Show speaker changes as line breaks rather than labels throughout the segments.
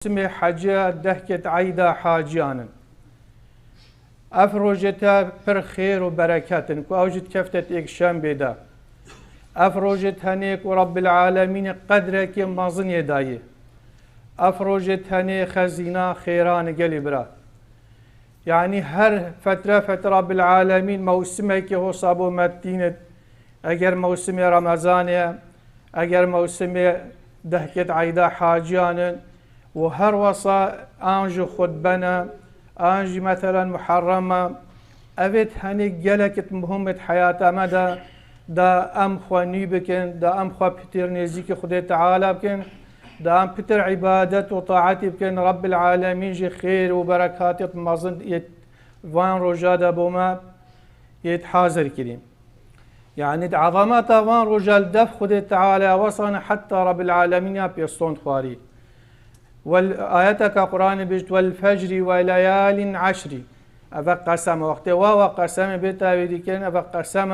موسم حجة دهكت عيدا حاجيانا افروجتا پر خير وبركاتن كو اوجد كفتت اكشام بيدا افروجت هنيك ورب العالمين قدرك مازن يداي افروجت هني خزينة خيران قلبرا يعني هر فترة رب العالمين موسمك هو صابو متينة اگر موسم رمضان اگر موسم دهكت عيدا حاجيانا وهر وصا انجو خطبنا انجي مثلا محرمة افت هني جلكت مهمة حياة مدى دا ام خواني بكن دا ام خوا بتر نزيك خدي تعالى بكن دا ام بتر عبادة وطاعتي بكن رب العالمين جي خير وبركات مازن وان رجادا بوما يتحاضر كريم يعني عظمات وان رجال دف خدي تعالى وصلنا حتى رب العالمين بيستون خواري والآياتك قرآن بيجت والفجر وليال عشر أفا قسم وقت وقسم بتاويدي كان أفا قسم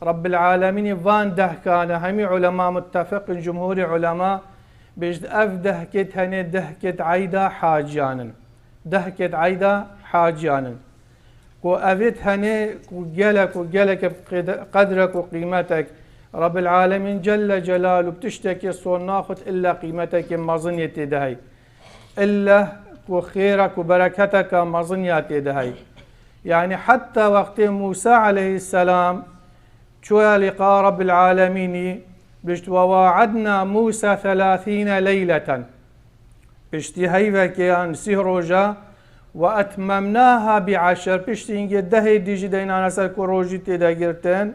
رب العالمين فان ده كان همي علماء متفق جمهور علماء بيجت أف دهكت هني دهكت عيدا حاجانا دهكت عيدا حاجانا كو أفت هني وجلك قدرك وقيمتك رب العالمين جل جلاله بتشتكي صون ناخذ إلا قيمتك مظنيتي دهي إلا وخيرك وبركتك مظنياتي دهي يعني حتى وقت موسى عليه السلام شو لقاء رب العالمين بشت وواعدنا موسى 30 ليلة بشتي هيفك يعني سهروجا وأتممناها بعشر بشتي إنجي دهي ديجي دينا نسالك روجي تدقرتين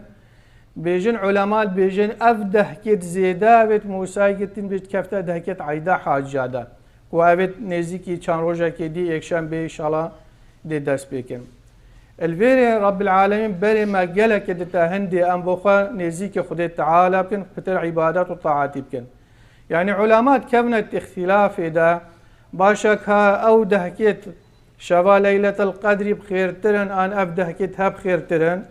بيجن علماء بيجن أفده كت زيدابت موسى كتن بيت كفته دهكت عيدا حاجادا وأبت نزيكي كان روجا كدي يكشن بي شالا دي دست بيكن الفيري رب العالمين بري ما قالك دتا هندي أم بوخا نزيكي خدي تعالى بكن فتر عبادات وطاعات بكن يعني علماء كبنت اختلاف دا باشكها أو دهكت شبا ليلة القدر بخير ترن أن أفده كتها بخير ترن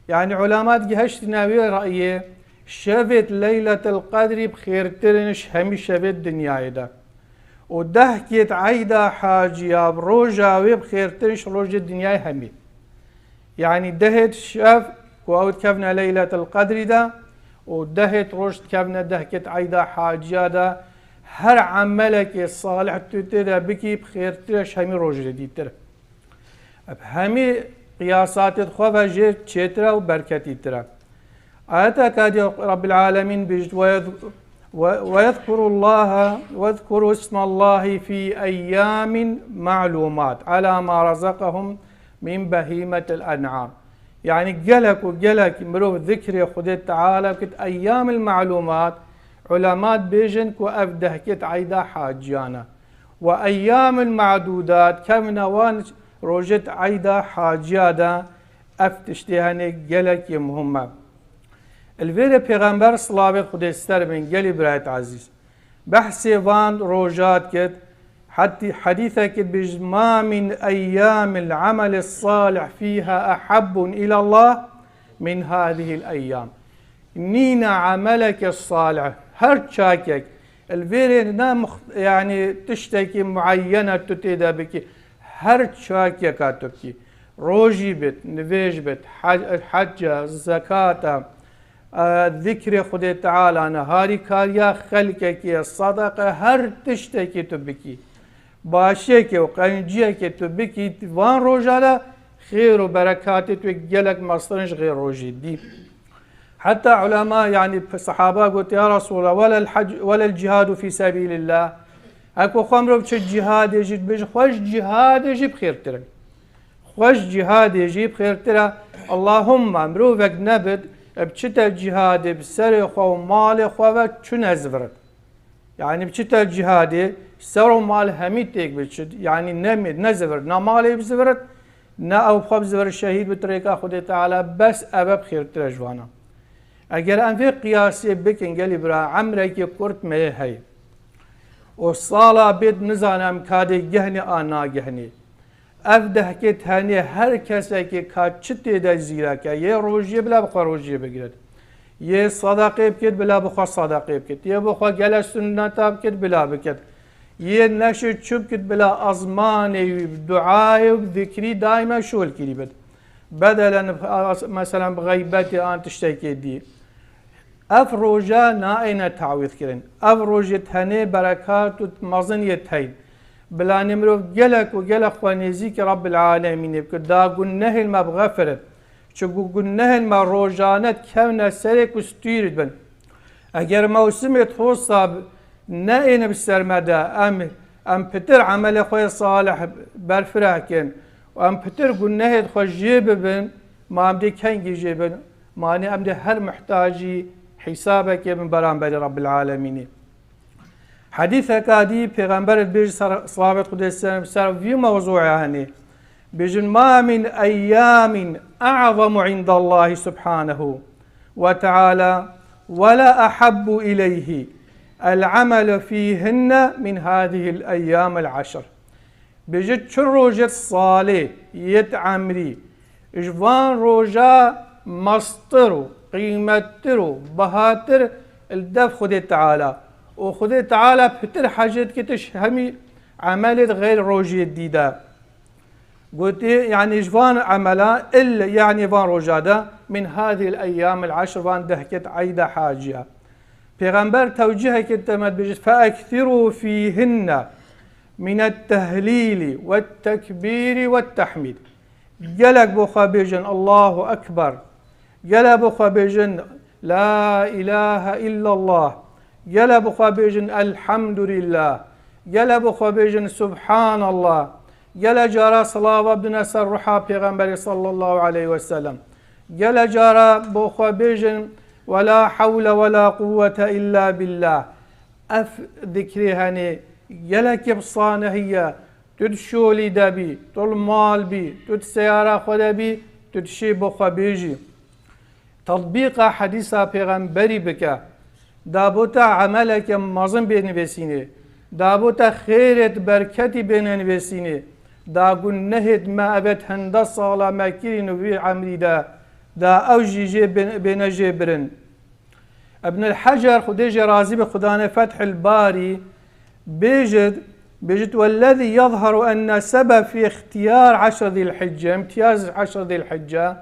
يعني علماء جهشت ناوي رأيه شفت ليلة القدر بخير ترنش همي شفت دنيا دا ودهكت عيدا حاجيا بروجا بخير ترنش روج الدنيا همي يعني دهت شاف وأوت كفنا ليلة القدر دا ودهت روج كفنا دهكت عيدا حاجيا دا هر عملك الصالح تترى بكي بخير ترنش همي روج دي ترى همي قياسات الخوفة جيت تشترا وبركتي ترى آياتك كادي رب العالمين بيجت ويذكر الله واذكروا اسم الله في أيام معلومات على ما رزقهم من بهيمة الأنعام يعني قلك مروف ذكر خديت تعالى كت أيام المعلومات علماء بيجن كو أفده كت عيدا حاجيانا وأيام المعدودات كم نوان روجت عيدا حاجيادا افتشتهاني قلك مهمة الفيديو پیغمبر صلوات خدای سر من قلي برايت عزيز بحثي فان روجات كت حتى حديثة كت ما من أيام العمل الصالح فيها أحب إلى الله من هذه الأيام نينا عملك الصالح هر شاكك الفيديو يعني تشتكي معينة تتيدا بك هر شاكيا كاتبكي روجي بت نفيج بت حجة زكاة ذكر خدای تعالى نهاري كاريا خلقك الصدقة هر تشتكي تبكي باشيك وقنجيك تبكي وان روجالا خير وبركات توجلك مصرنش غير روجي دي حتى علماء يعني الصحابة قلت يا رسول الله ولا الحج ولا الجهاد في سبيل الله اكو خمرو بش الجهاد يجي بش خوش جهاد يجي بخير ترى خوش جهاد يجي بخير ترى اللهم مروفك نبت بشتا الجهاد بسر خو مال خو شو نزفرت يعني بشتا الجهاد سر مال هميتك بشد يعني نمد نزفر نا مال بزفرت نا او خو بزفر الشهيد بطريقه خدای تعالى بس ابا بخير ترى جوانا اگر ان في قياسي بكن قال برا عمرك كرت ما هي والصلاة بيد نزانم كادي جهني آنا جهني أفده كت هني هر کسی که کاتشتی دا زیرا که یه روزی بلا بخوا روزی بگیرد یه صدقه بکد بلا بخوا صدقه بکد یه بخوا گله سنت بکد بلا بکد ين نشد شبكت بلا أزماني بدعاء وذكري دائما شو الكلمة بدلا مثلا بغيبتي أن تشتكي دي أفروجا نائنا تعويض كرن أفروجة هني بركات مزنية هين بلا نمرو جلك وجلك خوانيزيك رب العالمين بكدا قلناه المبغفرت شو قلناه المروجانات كونا سرك وستيرد بن اگر موسمت خوصا نائنا بالسرمدى ام بتر عمل خوي صالح برفراكن وام بتر قلناه خو جيب بن ما امدي كنجي جيبن ماني امدي هر محتاجي حسابك من برانبر رب العالمين حديثك هذه پیغمبر بيج صلوات قدس سر في موضوع هني بيجن ما من ايام اعظم عند الله سبحانه وتعالى ولا احب اليه العمل فيهن من هذه الايام العشر بيجت شو روجت صالح يتعمري اجوان روجا مصطرو قيمترو بهاتر الدف خدي تعالى وخدي تعالى بتر حاجات كتش همي عملت غير روجي الديدا قلت يعني جوان عملا إلا يعني فان روجادا من هذه الأيام العشر فان دهكت عيدا حاجة پیغمبر توجيه كتمت بجد فأكثروا فيهن من التهليل والتكبير والتحميد جلك بخا بيجن الله أكبر جل بخا بيجن لا إله إلا الله جل بخا بيجن الحمد لله جل بخا بيجن سبحان الله جل جارا صلاة بدنا سرحا پیغمبر صلى الله عليه وسلم جل جارا بخا بيجن ولا حول ولا قوة إلا بالله ذكري هني جلك بصانه هي تدشولي دبي تل مال بي تد سيارة خدا بي تدشي بخا بيجي تطبيق حديثة پیغمبری بکه دابوتا عملك مازن بنویسینه دابوتا خیرت برکتی بنویسینه دا گنهت ما ابد هنده صالة مكرين وفي عمري دا اوجي بنجي برن ابن الحجر خديجي رازي بخدانة فتح الباري بيجد والذي يظهر أن سبب في اختيار 10 ذي الحجة امتياز 10 ذي الحجة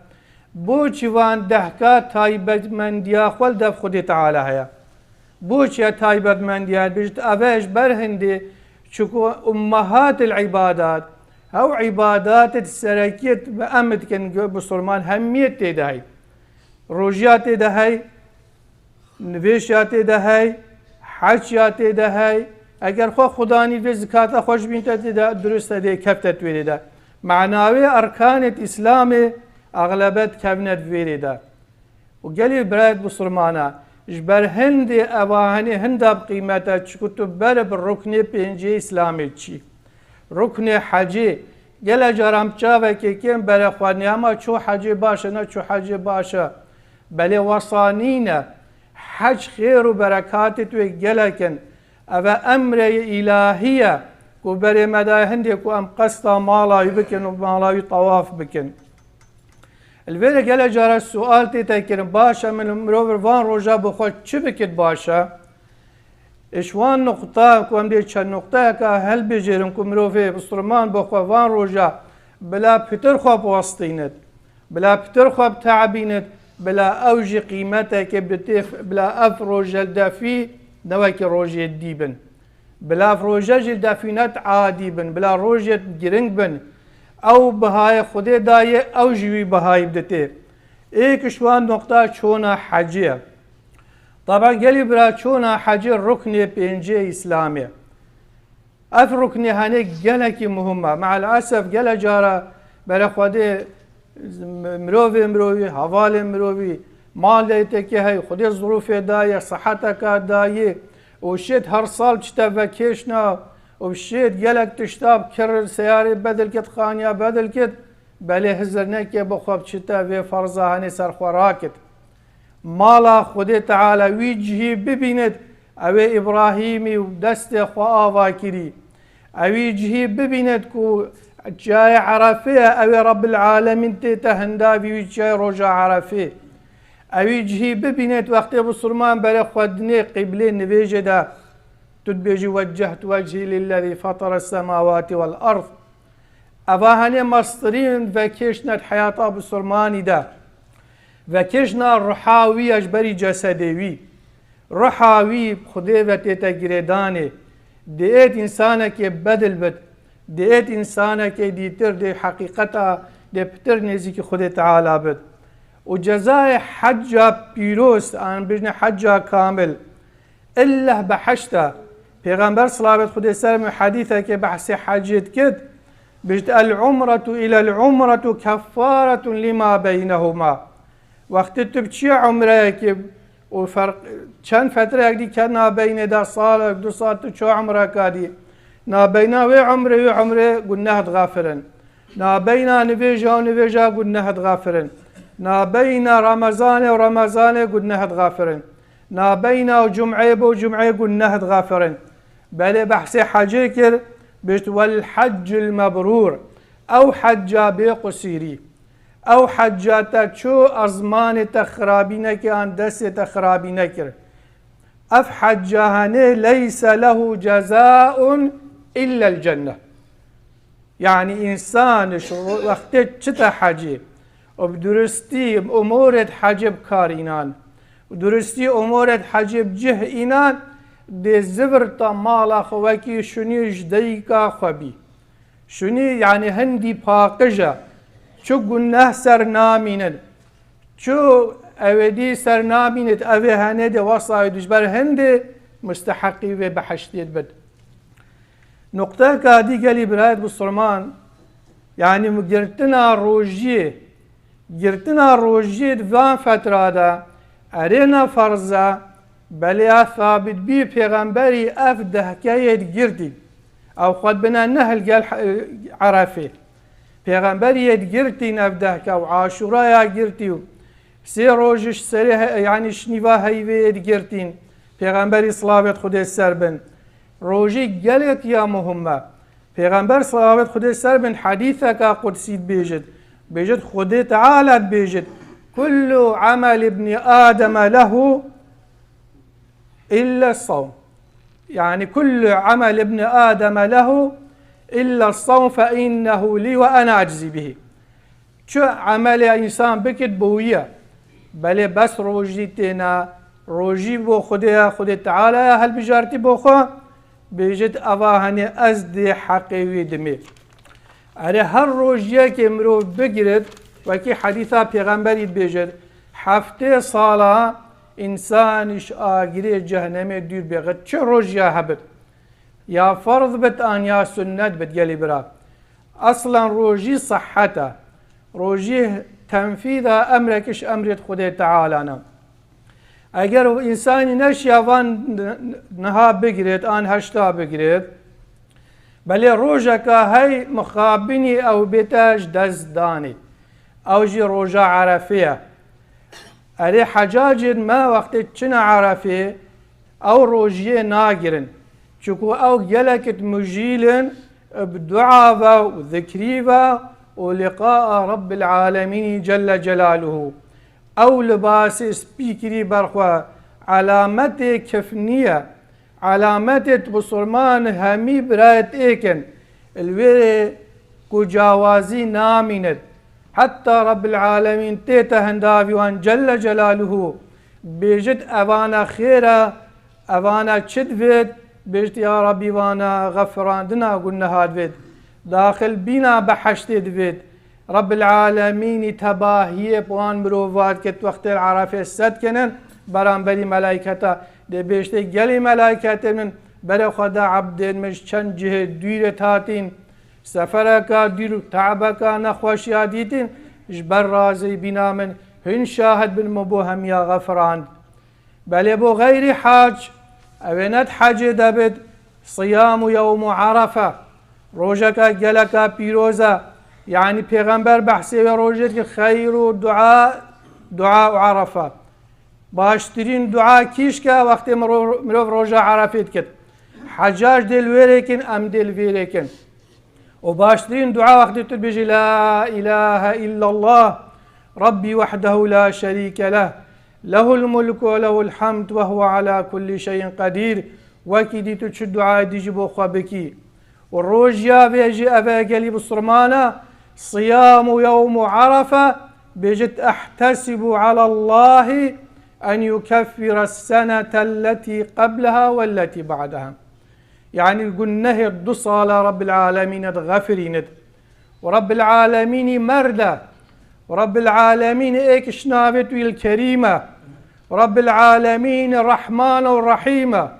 بوچی وان دهکات تایبت مندیا خول دف خودی تعالی هیا بوچی تایبت مندیا بجت اوش برهندی چکو امهات العبادات او عبادات السرکیت بأمد کن بسلمان همیت تیدهی روجیات تیدهی نویشات تیدهی حجیات تیدهی اگر خدا نیت زکات خوش بینت درست دی کفتت ویده معناوی ارکانت اسلام اغلبت كابنت فيريدا وقالي براد بصرمانا جبر هندي اواهني هندا بقيمتها كتب بر بالركن بينجي اسلامي تشي ركن حجي قال جرام تشافا كيكين بلا خواني اما شو حجي باشا نا شو حجي باشا بل وصانينا حج خير وبركات توي قالكن افا امر الهيه كبر مدى هندي كو ام قصة مالا يبكن ومالا طواف بكن الفيرا قال جارا السؤال تيتكر باشا من مروفر فان روجا بخوش چه بكت باشا اشوان نقطة كوام دي چه نقطة كا هل بجيرن كو مروفر بسرمان بخوا فان روجا بلا پتر خواب واسطينت بلا پتر خواب تعبينت بلا اوج قيمتك بتيف بلا اف روجا الدافي نواكي روجا الديبن بلا روجا الدافينات عادي بن بلا روجا جرنگ بن او بهای خود دایه او جوی بهای بدته ایک شوان نقطه چونا حجیه طبعا گلی برا چونا حجی رکن پنجه اسلامیه اف رکن هنه گلکی مهمه مع الاسف گل جارا برا خود مروی حوال مروی مال دیته که های خود ظروف دایه صحتک دایه و شد هر سال چتا وکیشنا وبشيت قالك تشتاب كرر سياري بدل كت خانيا بدل كت بلي هزرناك يا بخوب شتا في فرزة هني سر خوراكت مالا خدي تعالى ويجهي ببينت اوي ابراهيمي ودست خوا واكري اوي جهي ببينت كو جاي عرفيه اوي رب العالمين تهندا في جاي رجع عرفيه اوي جهي ببينت وقت ابو سلمان بلي خدني قبلين نبيجدا تدبيجي وجهت وجهي للذي فطر السماوات والأرض. أفاهني مصدرين وكيشنا حياة بسلماني دا وكيشنا رحاوي أجبري جسدي رحاوي خدي وتيتا جريداني ديت إنسانك بدل بد ديت إنسانك ديتر دي حقيقتها دي بتر نزيك خدي تعالى بد. وجزاء حجة بيروس أنا بجن حجة كامل إلا بحشته پیغمبر صلوات خدي سلام حديثه كي بحث حجت كد بجد العمرة إلى العمرة كفارة لما بينهما. وقت تبتشي عمره كي وفرق چند فترة دي كان بين دا صالة دو ساعة شو عمره كادي نابينا وعمره قلنا غافرا نابينا نفيجا قلنا غافرا نابينا رمضان قلنا غافرا نابينا وجمعة قلنا غافرا. بل بحث حجيكر بجد والحج المبرور أو حجة بقصيري أو حجة شو أزمان تخرابينك عن دست تخرابينك أف حجهاني ليس له جزاء إلا الجنة. يعني إنسان وقت چتا حجي وبدرستي أمور حجب كارينان ودرستي أمور حجب جه إنان دي زبرتا مالا خواكي شني جديكا خبي شني يعني هندي باقجة شو قلناه سرنامينن شو أودي سرنامينت أوي هنده وصايد جبر هندي مستحقي وبحشتيت بد. نقطة كادي قالي برايد بسلمان يعني مجرتنا روجيه فان فترة دا أرينا فرزة بلي ثابت بي پیغمبري أفده كايد جردي أو خد بنا نهل قال عرفه پیغمبري يدجرتي نفدهك أو عاشوراء جرتيو سي روجش سريه يعني شنيفا هيفي يدجرتين پیغمبري صلوات خدي سربن روجي قالت يا مهمة پیغمبر صلوات خدي سربن حديثك قدسي بيجد خدي تعالى بيجد كل عمل ابن آدم له إلا الصوم. يعني كل عمل ابن آدم له إلا الصوم فإنه لي وأنا أجزي به. شو عمل إنسان بكت بوية بل بس روجيتنا روجي بو خدي تعالى هل بجارتي بوخو بيجد أواهني أزدي حقيوي دمي. أري هر روجيه كي مروف بگرد وكي حديثا پیغمبريت بيجد هفته صالة إنسانش آگري جهنمي دير بيغد چه روجيه هبت يا فرض بت آن يا سنت بت يلي برا. أصلا روجي صحته روجي تنفيذ أمركش أمرت خدي تعالى نام. اگر إنساني نشيوان نها بگرد آن هشتا بگرد بل روجك هاي مخابني أو بتاج دزداني أو جي روجا عرفية أري حجاج ما وقت چنا عرفية أو روجيه ناقرن چكو أو جلكت مجيلن بدعاء وذكرية ولقاء رب العالمين جل جلاله أو لباس سبيكري برخوا علامات كفنية علامات بسلمان همي برايت ايكن الويري كجاوازي ناميند حتى رب العالمين تيتا هنداويوان جل جلاله بيجد أوانا خيرا أوانا تشدفت بيجد يا ربي وانا غفران دنا قلنا هادفت داخل بينا بحشت دفت رب العالمين تباهيه بوان مروفات كت وقت العرفة السد كنن بران بري ملايكتا دي بيشتي جلي ملايكتا من برا خدا عبدين مش چند جهة دير تاتين سفركا دير تعبكا نخوشيا ديتين جبر رازي بنا من هن شاهد بالمبوهم يا غفران بل بو غير حاج اوينت حاج دبد صيام يوم عرفة روجكا جلكا بيروزا يعني پیغمبر بحثي روجت خير دعاء عرفة باشترين دعاء كيشكا وقت مروف روجا عرفت كت حجاج دل ويريكن ام دل ويريكن وباشترين دعاء وقت تبجي لا إله إلا الله ربي وحده لا شريك له له الملك وله الحمد وهو على كل شيء قدير وكي ديتو تشد دعاء ديجي بو خوا بكي والروجيا بيجي أبا قلي بصرمانا صيام يوم عرفة بيجت أحتسب على الله أن يكفر السنة التي قبلها والتي بعدها. يعني قلناه الدصالة رب العالمين غفرين ورب العالمين مردة ورب العالمين إيك شنابته الكريمة ورب العالمين الرحمن الرحيمة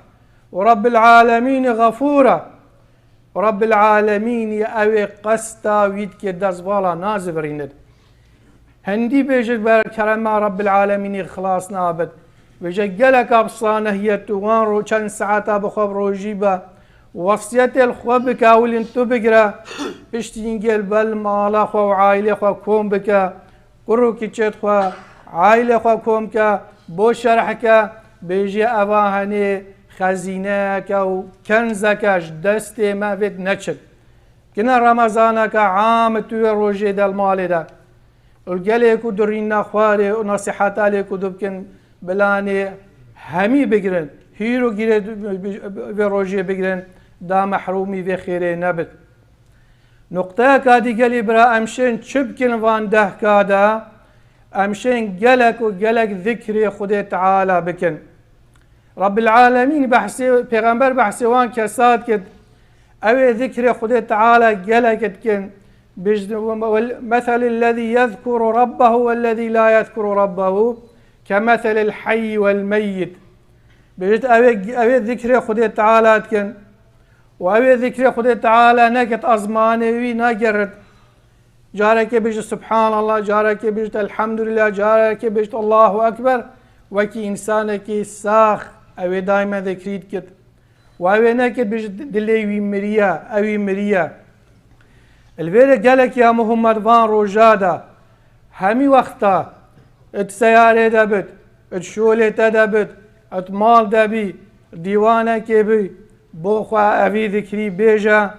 ورب العالمين غفورة ورب العالمين أوي قستا ويدك دزبالا نازفرين هندي بيجد بالكرم رب العالمين إخلاص نابد بيجد قلق أبصانه هي توان رو چند ساعتا بخواب روجيبا وصيت الخواب كاول انتو بقرا بشتين قل بالمالا خوا وعائلة خوا كوم بكا قرو كيشت خوا عائلة خوا كوم كا بو شرحك بيجي أواهني خزينك أو كنزك دست ما فيت نشد كنا رمضانك عام توي روجي دال مالي دا القلي كو درينا خواري ونصيحات علي كو دبكن بلاني همي بقرن هيرو جيري بروجي بقرن دا محرومي في خيري نبت نقطة كادي قلي برا أمشين شبكن وان ده كادا أمشين قلق وقلق ذكري خدي تعالى بكن رب العالمين بحسي پیغمبر بحسي وان كساد كد أوي ذكري خدي تعالى قلق كن مثل الذي يذكر ربه والذي لا يذكر ربه كمثل الحي والميت بجد أوي ذكري خدي تعالى كن وأوي ذكري خدي تعالى نكت أزماني ناقرد جارك بجد سبحان الله جارك بجد الحمد لله جارك بجد الله أكبر وكي إنسانك ساخ أوي دائما ذكريت كت وأوي نكت بجد دليوي مريا أوي مريا الفيرة قالك يا محمد فان روجادا همي وقتا اتسياري دابت اتشولي تدابت اتمال دابي ديوانك بي بوخوا أبي ذكري بيجا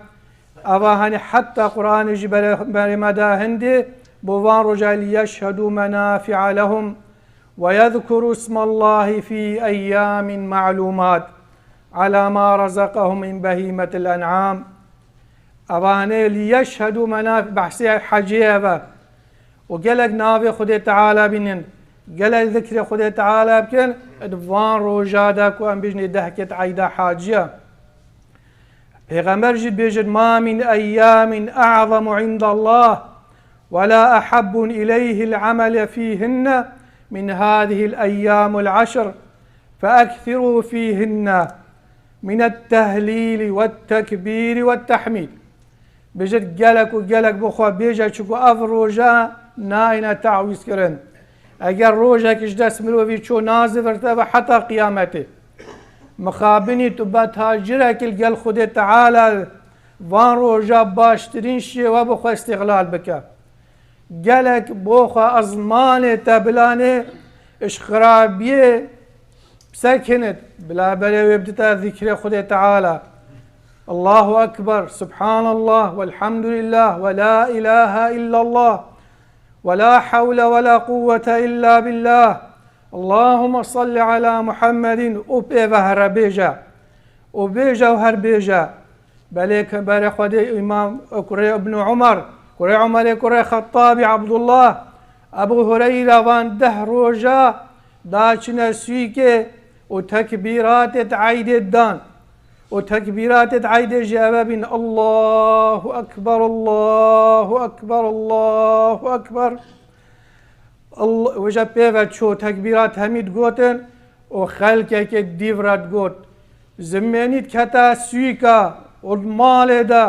أواهني حتى قرآن جبل مدى هندي بوان رجال يشهدوا منافع لهم ويذكروا اسم الله في أيام معلومات على ما رزقهم من بهيمة الأنعام أواهني ليشهدوا منافع بحسي حجيبة وقالك نافي خدي تعالى بنين قالك ذكري خدي تعالى بكن ادفان روجادك وان بجني دهكت عيدا حاجية پیغمبر جد بيجد ما من أيام أعظم عند الله ولا أحب إليه العمل فيهن من هذه الأيام العشر فأكثروا فيهن من التهليل والتكبير والتحميد بيجد قالك وقالك بخوا بيجد شكو أفروجا ناينا تعويز كرن اگر روجك اجدس ملوفي شو نازف ارتبا حتى قيامته مخابني تبا تاجرك القل خده تعالى وان روجا باشترين شي وبخوا استغلال بك قالك بوخوا أزمان تبلاني اشخرابيه سكنت بلا بلا ويبدتا ذكر خده تعالى الله أكبر سبحان الله والحمد لله ولا إله إلا الله ولا حول ولا قوة إلا بالله اللهم صل على محمد وبيفهر بيجا وبيجا وهر بيجا بليك بارك خدي إمام كري ابن عمر كري عمر كري خطابي عبد الله أبو هريرة وان دهروجا داشنا سيكي وتكبيرات عيد الدان وتكبيرات عيد جواب الله أكبر الله أكبر الله أكبر الله وجب بيفت شو تكبيرات هميد قوتن وخلقك ديفرات قوت زمانيت كتا سويكا والمال دا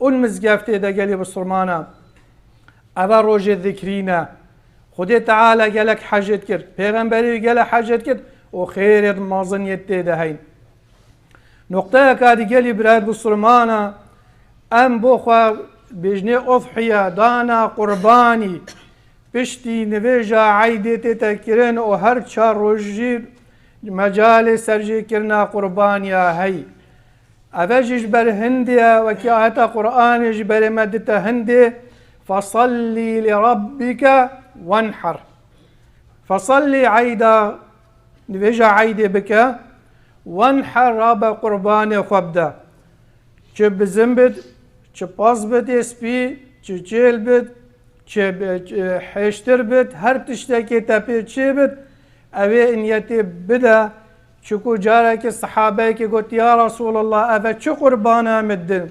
والمزقفت دا قالي بصرمانا أبا روجة ذكرينا خدي تعالى قالك حاجت كر پیغمبري قال حاجت كر وخير مازنيت دا هين نقطة كادي قالي براد بصرمانا أم بوخوا بجني أضحية دانا قرباني بشتي نويجا عيدتي تكرين وهر چار روجي مجال سرجي كرنا قربانيا هي أفجج بر هندية وكي آية قرآن جبر مدت هندي فصلي لربك وانحر فصلي عيدا نويجا عيدي بك وانحر رابع قربان خبدا چه بزن بد چه پاس بد اسپی چه جیل بد چه حشتر بد هر تشتکی تپی چه بد اوه انیتی بده چکو جاره که صحابه که گوت یا رسول الله اوه چه قربانه مدن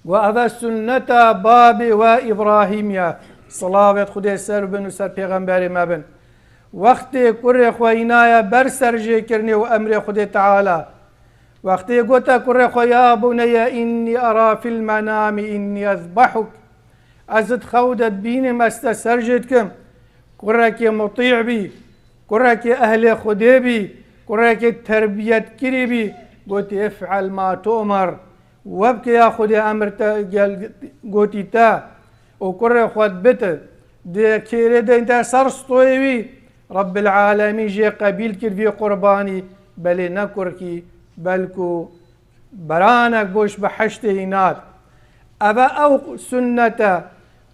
و اوه سنت باب و ابراهیمیه صلاوات خدا سر بن و سر پیغمبر مبن وقتی کره خوینای بر سرجه کرنی و امر خدا تعالی وقتی گوتا کره خویا بنی اینی ارا فی المنام اینی اذبحک ازد خودت بین مست سرجت کم کره که مطیع بی کره که اهل خدا بی کره که تربیت کری بی گوتی افعل ما تؤمر وبك يا خدي امرتا قوتي تا وكره خود بت دي كيري دي انت سرستوي رب العالمين جي قبيل كر في قرباني بل نكركي بلكو برانك بوش بحشتهينات ابا او سنة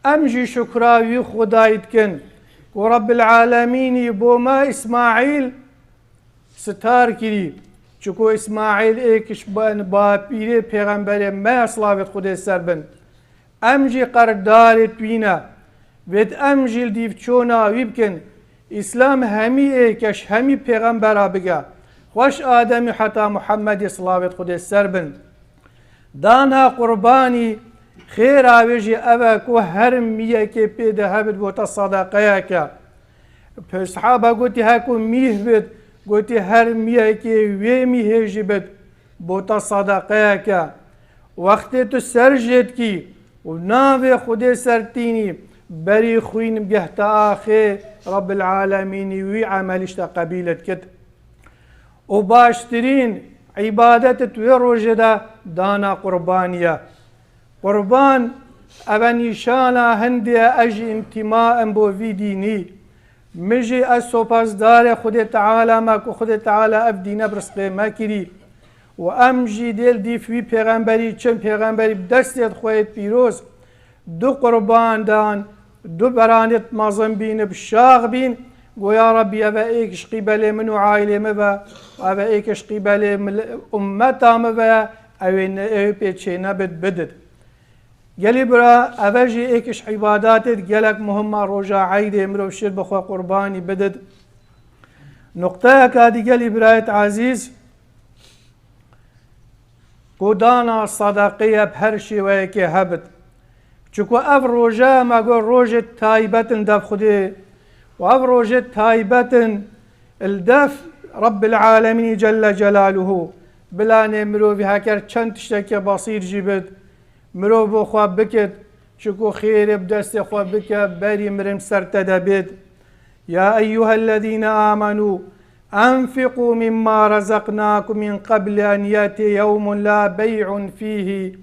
امجي شكراوي خدايتكن ورب العالمين يبوما اسماعيل ستار كري چکو اسماعیل ایکش با پیره پیغمبر ما صلاوات خدا سر بن امجی قردار توینا وید امجی دیو چونا ویبکن اسلام همی ایکش همی پیغمبر بگا خوش آدمی حتی محمد صلاوات خدا سر بن دانا قربانی خیر آویجی اوه کو هر میه که پیده هبد بوتا صدقه که صحابه گوتی هکو میه بد گوتی هر میه که وی میه جبد بوتا صدقه که وقتی تو سر جد کی و ناوی خود سرتینی بری خوین بگهت آخی رب العالمین وی عملش تا قبیلت کد و باشترین عبادت توی روژه دا دانا قربانیه قربان او نشانا هندی اج انتماع بو وی دینی مجي السوباس دار خد تعالى ما خد تعالى افدينا برسقي ما كري وامجي ديل دي في پیغمبري چن پیغمبري بدست خويت بيروز دو قربان دان دو برانت مازن بين بشاغ بين ويا ربي ابا ايكش قبل من عائله مبا ابا ايكش قبل من امتا مبا اوين اي بيچينا بدد گلی برا اوجی ایکش عباداتت گلک مهمه روژا عید امرو شیر بخوا قربانی بدد نقطه کادی گلی برایت عزیز کودانا صدقیه بهر شیوه که هبد چکو اف روژا ما گو روژ تایبتن دف خوده و اف روژ تایبتن الدف رب العالمین جل جلاله بلا نمرو في هكر چند تشتكي بصير جبد مرو بو خواب بكت شكو خير بدست خواب بك بري مرم سرتدبد يا أيها الذين آمنوا أنفقوا مما رزقناكم من قبل أن يأتي يوم لا بيع فيه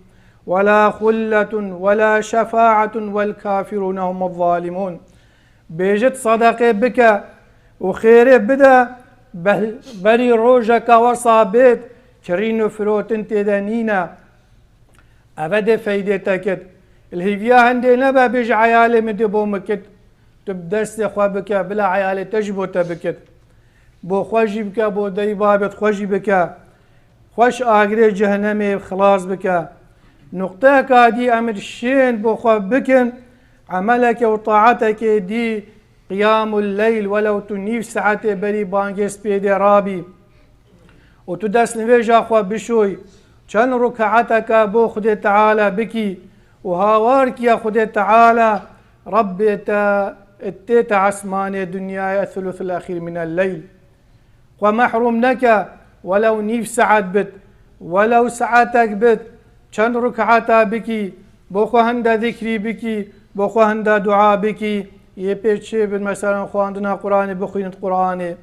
ولا خلة ولا شفاعة والكافرون هم الظالمون بيجت صدقه بك وخير بدا بري روجك وصابت كرينو فروتن تدنينا أبدا فايدتك الهيفيا عندي نبا بيج عيالي مدي بومكت تبدست خوابك بلا عيالي تجبو تبكت بو خوشي بك بو ديبابت خوشي بك خوش آقري جهنمي خلاص بك نقطة كادي أمر الشين بو خواب بكن عملك وطاعتك دي قيام الليل ولو تنيف ساعة بري بانجس بيدي رابي وتدس نفيجا خواب بشوي چند ركعتك بو خد تعالى بكي وهاوارك يا خد تعالى ربيت اتيت عسمان دنيا الثلث الأخير من الليل ومحرومنك ولو نيف ساعات بت ولو ساعتك بت چند ركعتا بكي بوخو هندا ذكري بكي بوخو هندا دعاء بكي يبيتشي مثلا خواندنا قرآن بخوينة قرآن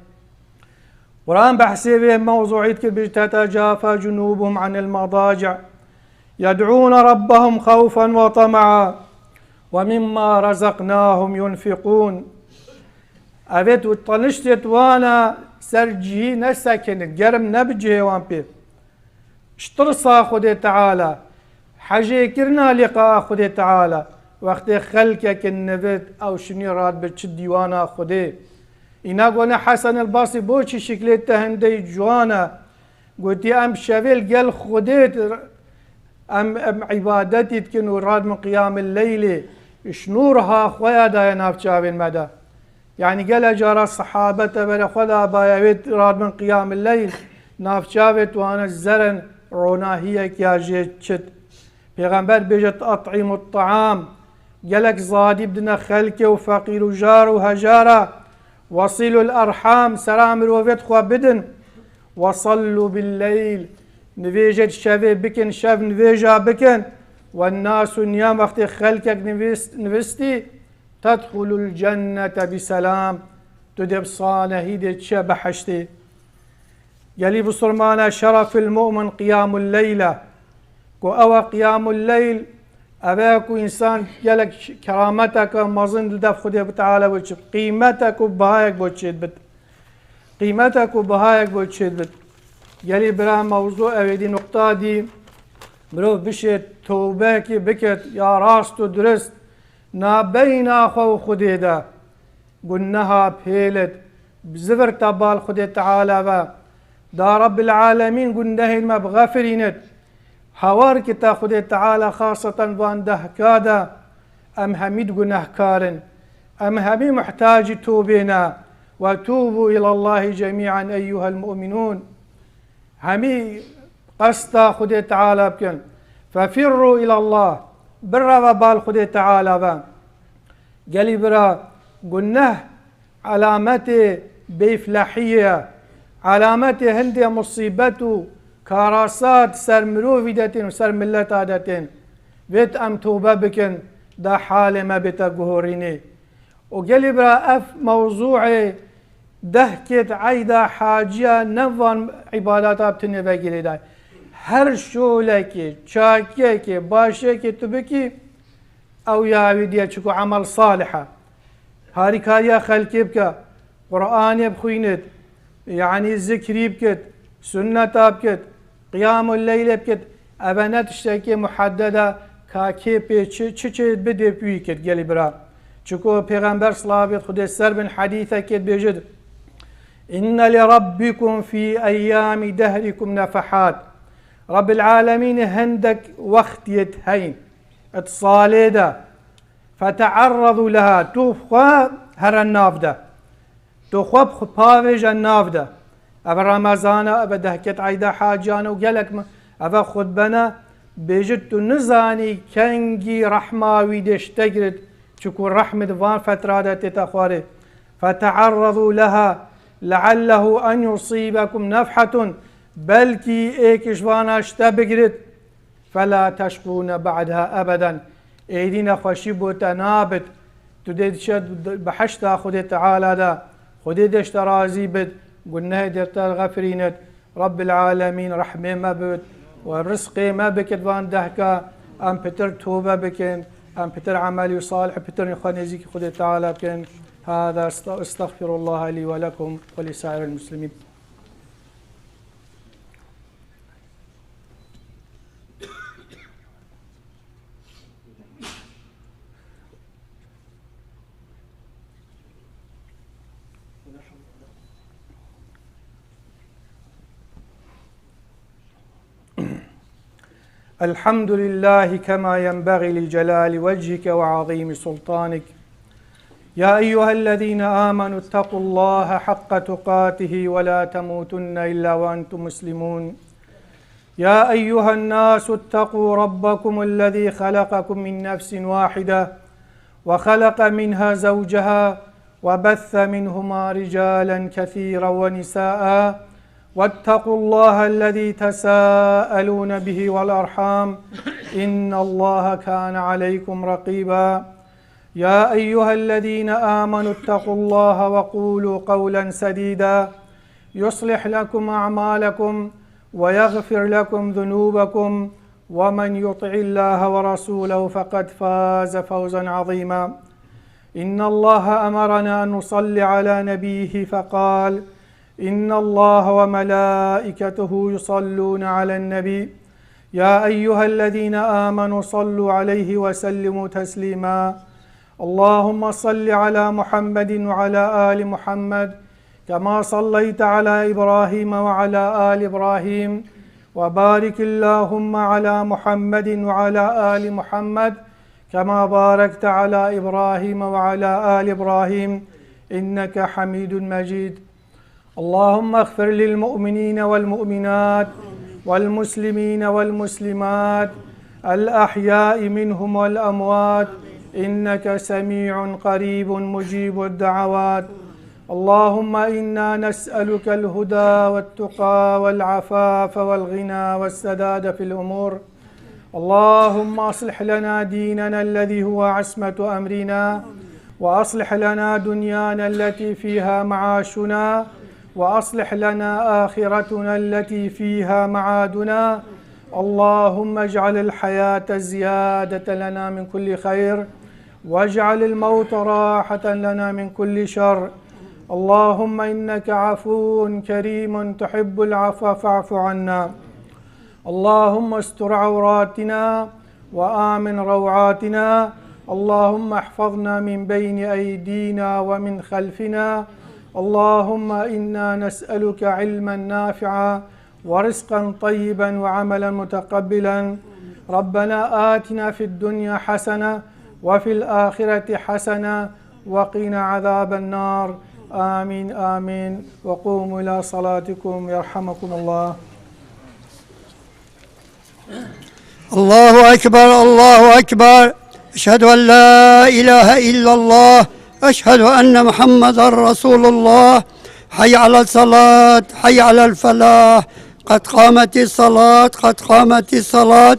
قرآن بحسي به موضوعية كبير تتجافى جنوبهم عن المضاجع يدعون ربهم خوفا وطمعا ومما رزقناهم ينفقون أبيت وطلشت وانا سرجي نسكن جرم نبجي وان بي اشترصا خدي تعالى حاجة كرنا لقاء خدي تعالى وقت خلقك النبت أو شني راد بتشدي وانا خدي إنا قلنا حسن البصري بوشي شكلته هندي جوانا قلتي أم شويل قال خديت أم عبادتي تكن وراد من قيام الليل شنورها خويا دا يناف شابين مدى يعني قال جرى الصحابة بلا خذا بايت راد من قيام الليل ناف شابت وانا الزرن روناهيك يا جيت پیغمبر بيجت أطعم الطعام قالك زادي بدنا خلك وفقير وجار وهجارة وصلوا الأرحام سلام الوفيت خوا بدن وصلوا بالليل نفيجت شافي بكن شاف نفيجا بكن والناس نيام وقت خلقك نفستي تدخل الجنة بسلام تدب صانه هيدي شبحشتي يلي بصرمانا شرف المؤمن قيام الليلة أو قيام الليل أباكو إنسان يلك كرامتك مظن لدف خدي بتعالى وجب قيمتك وبهايك بوتشيد بد قيمتك وبهايك بوتشيد بد يلي برا موضوع أبدي نقطة دي برو بشت توباك بكت يا راست درست نابينا خو خدي دا قلناها بهيلت بزفر تبال خدي تعالى دا رب العالمين قلناه ما بغفرينت هوار كتا خدي تعالى خاصة وان دهكادا أم هميد قنهكارن أم همي محتاج توبنا وتوبوا إلى الله جميعا أيها المؤمنون همي قصدا خدي تعالى بكن ففروا إلى الله برا وبال خدي تعالى با قالي برا قلناه علامتي بفلاحية علامتي هندي مصيبته كاراسات سر مروفيدتين وسر ملت عادتين بيت أم توبة بكن دا حال ما بيتا قهوريني وقالي برا أف موضوعي دهكت عيدا حاجية نفان عباداتها بتني بقيلي داي هر شولكي شاكيكي باشيكي تبكي أو ياوي ديا چكو عمل صالحة هاري كاريا خلقي بك قرآن بخوينت يعني ذكري بكت سنة بكت قيام الليل بكت أبنا تشتكي محددة كاكي بي چه بده بيكت قالي برا چكو پیغمبر صلابت خود السر بن حديثة كت بيجد إن لربكم في أيام دهركم نفحات رب العالمين هندك وقت يتهين اتصاليدا فتعرضوا لها توخوا هر النافدة توخوا بخباوج النافدة أبا رمضان أبا دهكت عيدا حاجانا وقالك أبا خطبنا بيجت نزاني كنجي رحمة ويدش تجرد تكون رحمة فان فترة تتخوري فتعرضوا لها لعله أن يصيبكم نفحة بلكي ايكش وانا اشتبقرد فلا تشقون بعدها أبدا ايدينا خشيب تنابت تديد شد بحشتا خدي تعالى دا خدي دشت رازي بد قلنا درتا غفرينت رب العالمين رحمة ما بد والرزق ما بكت وان دهكا ام بتر توبة بكن ام بتر عملي صالح بتر خانيزيك خدي تعالى بكن هذا استغفر الله لي ولكم ولسائر المسلمين. الحمد لله كما ينبغي لجلال وجهك وعظيم سلطانك. يا أيها الذين آمنوا اتقوا الله حق تقاته ولا تموتن إلا وأنتم مسلمون. يا أيها الناس اتقوا ربكم الذي خلقكم من نفس واحدة وخلق منها زوجها وبث منهما رجالا كثيرا ونساء واتقوا الله الذي تساءلون به والأرحام إن الله كان عليكم رقيبا. يا أيها الذين آمنوا اتقوا الله وقولوا قولا سديدا يصلح لكم أعمالكم ويغفر لكم ذنوبكم ومن يطع الله ورسوله فقد فاز فوزا عظيما. إن الله أمرنا أن نصلي على نبيه فقال إن الله وملائكته يصلون على النبي يا أيها الذين آمنوا صلوا عليه وسلموا تسليما. اللهم صل على محمد وعلى آل محمد كما صليت على إبراهيم وعلى آل إبراهيم وبارك اللهم على محمد وعلى آل محمد كما باركت على إبراهيم وعلى آل إبراهيم إنك حميد مجيد. اللهم اغفر للمؤمنين والمؤمنات والمسلمين والمسلمات الأحياء منهم والأموات إنك سميع قريب مجيب الدعوات. اللهم إنا نسألك الهدى والتقى والعفاف والغنى والسداد في الأمور. اللهم أصلح لنا ديننا الذي هو عصمة أمرنا، وأصلح لنا دنيانا التي فيها معاشنا، وأصلح لنا آخرتنا التي فيها معادنا. اللهم اجعل الحياة زيادة لنا من كل خير، واجعل الموت راحة لنا من كل شر. اللهم إنك عفو كريم تحب العفو فاعف عنا. اللهم استر عوراتنا وآمن روعاتنا. اللهم احفظنا من بين أيدينا ومن خلفنا. اللهم إنا نسألك علما نافعا ورزقا طيبا وعملا متقبلا. ربنا آتنا في الدنيا حسنة وفي الآخرة حسنة وقنا عذاب النار. آمين آمين. وقوموا إلى صلاتكم يرحمكم الله.
الله أكبر الله أكبر. أشهد أن لا إله إلا الله، أشهد أن محمدا رسول الله. حي على الصلاة، حي على الفلاح، قد قامت الصلاة، قد قامت الصلاة.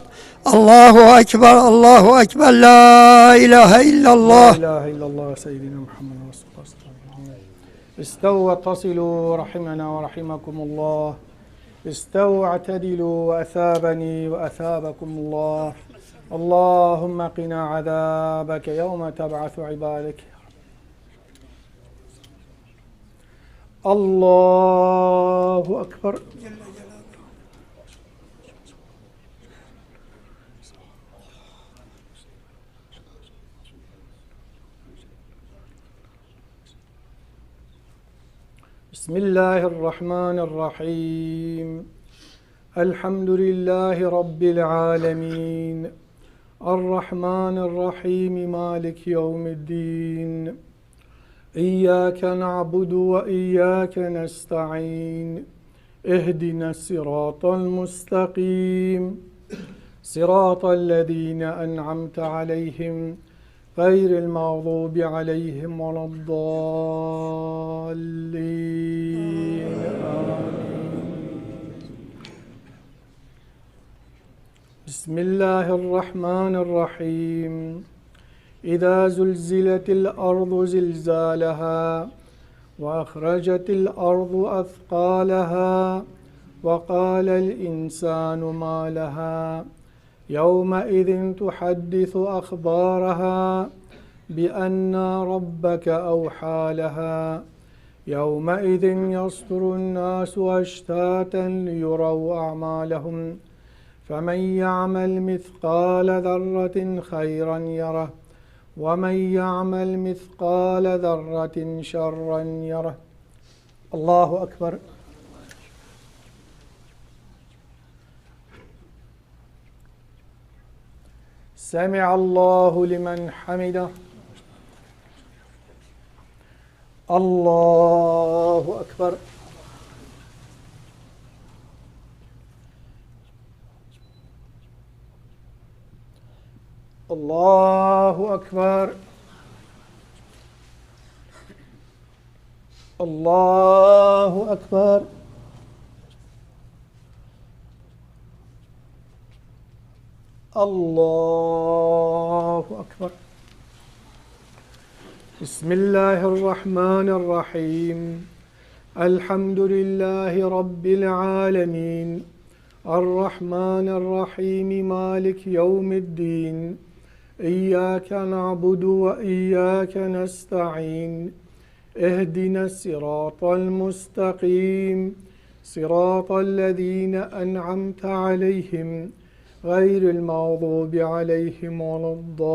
الله أكبر الله أكبر. لا إله إلا الله.
لا إله إلا الله سيدنا محمد رسول الله صلى الله عليه وسلم. استووا واتصلوا رحمنا ورحمكم الله. استووا اعتدلوا وأثابني وأثابكم الله. اللهم قنا عذابك يوم تبعث عبادك. الله أكبر. بسم الله الرحمن الرحيم. الحمد لله رب العالمين، الرحمن الرحيم، مالك يوم الدين. إياك نعبد وإياك نستعين. اهدنا الصراط المستقيم، صراط الذين أنعمت عليهم غير المغضوب عليهم ولا الضالين. بسم الله الرحمن الرحيم. إذا زلزلت الأرض زلزالها وأخرجت الأرض أثقالها وقال الإنسان ما لها يومئذ تحدث أخبارها بأن ربك أوحى لها. يومئذ يصدر الناس أشتاتا ليروا أعمالهم، فمن يعمل مثقال ذرة خيرا يره، ومن يعمل مثقال ذرة شرا يره. الله أكبر. سمع الله لمن حمده. الله أكبر. الله أكبر. الله أكبر. الله أكبر. بسم الله الرحمن الرحيم. الحمد لله رب العالمين، الرحمن الرحيم، مالك يوم الدين. إياك نعبد وإياك نستعين. اهدنا الصراط المستقيم، صراط الذين أنعمت عليهم غير المغضوب عليهم ولا الضالين.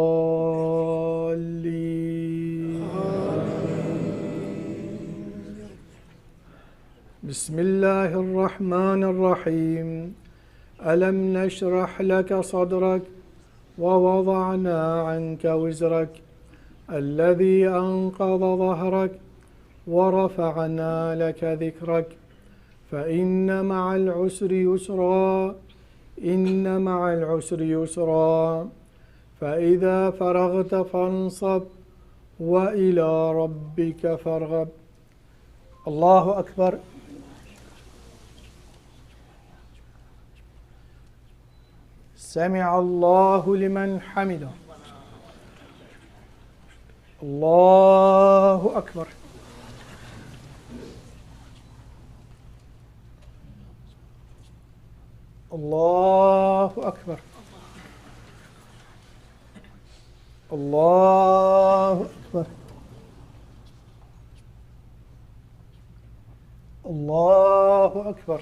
بسم الله الرحمن الرحيم ألم نشرح لك صدرك ووضعنا عنك وزرك الذي أنقض ظهرك ورفعنا لك ذكرك فإن مع العسر يسرا إن مع العسر يسرا فإذا فرغت فانصب وإلى ربك فارغب. الله أكبر. سمع الله لمن حمده. الله أكبر. الله أكبر. الله أكبر. الله أكبر.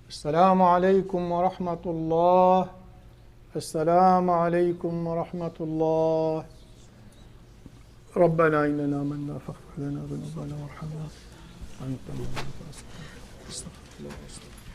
السلام عليكم ورحمة الله. السلام عليكم ورحمة الله. ربنا إننا آمنا فاغفر لنا ذنوبنا وارحمنا أنت مولانا. استغفر الله.